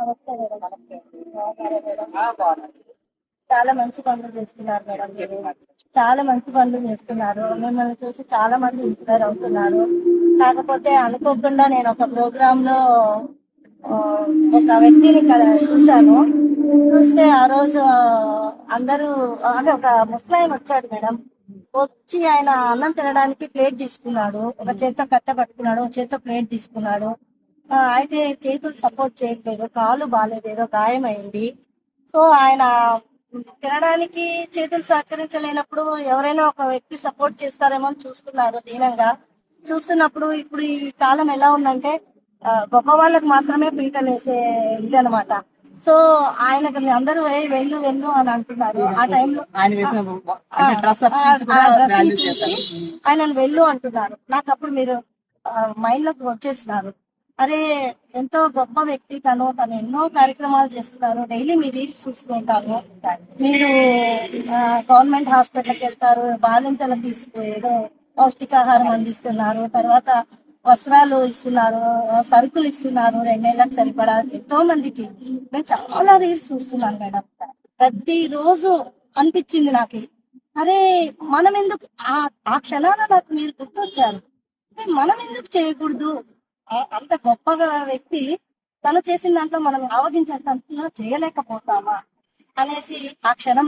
నమస్తే మేడం. నమస్తే అండి. బాగున్నారా మేడం? బాగున్నాను. చాలా మంచి పనులు చేస్తున్నారు మేడం మీరు. చాలా మంచి పనులు చేస్తున్నారు. మిమ్మల్ని చూసి చాలా మంది ఇన్స్పైర్ అవుతున్నారు. కాకపోతే అనుకోకుండా నేను ఒక ప్రోగ్రామ్ లో ఆ, ఒక వ్యక్తిని చూశాను. చూస్తే ఆ రోజు అందరూ అంటే ఒక ముస్లాం వచ్చాడు మేడం. వచ్చి ఆయన అన్నం తినడానికి ప్లేట్ తీసుకున్నాడు. ఒక చేత్తో కట్ట పట్టుకున్నాడు, ఒక చేత్తో ప్లేట్ తీసుకున్నాడు. అయితే చేతులు సపోర్ట్ చేయట్లేదు, కాలు బాగాలేదు, ఏదో గాయమైంది. సో ఆయన తినడానికి చేతులు సహకరించలేనప్పుడు ఎవరైనా ఒక వ్యక్తి సపోర్ట్ చేస్తారేమో అని చూస్తున్నారు దీనంగా. చూస్తున్నప్పుడు ఇప్పుడు ఈ కాలం ఎలా ఉందంటే గొప్ప వాళ్ళకి మాత్రమే పీటలు వేసే ఇది అనమాట. సో ఆయనకు అందరూ వెళ్ళు వెళ్ళు అని అంటున్నారు. ఆ టైంలో ఆయన వేసిన అంటే డ్రెస్ అప్ చూసి కూడా వాల్యూ చూసి చేశారు. ఆయనను వెళ్ళు అంటున్నారు. నాకు అప్పుడు మీరు మైండ్ లోకి వచ్చేసినారు. అరే ఎంతో గొప్ప వ్యక్తి తను ఎన్నో కార్యక్రమాలు చేస్తున్నారు. డైలీ మీ రీల్స్ చూస్తుంటారు. మీరు గవర్నమెంట్ హాస్పిటల్కి వెళ్తారు, బాలింతలకు ఏదో పౌష్టికాహారం అందిస్తున్నారు, తర్వాత వస్త్రాలు ఇస్తున్నారు, సరుకులు ఇస్తున్నారు, 2 నెలలకు సరిపడా ఎంతో మందికి. నేను చాలా రీల్స్ చూస్తున్నాను మేడం. ప్రతి రోజు అనిపించింది నాకు, అరే మనం ఎందుకు ఆ క్షణాన నాకు మీరు గుర్తొచ్చారు. మనం ఎందుకు చేయకూడదు? అంత గొప్పగా వ్యక్తి తను చేసిన దాంట్లో మనం ఆవగించేంత చేయలేకపోతామా అనేసి ఆ క్షణం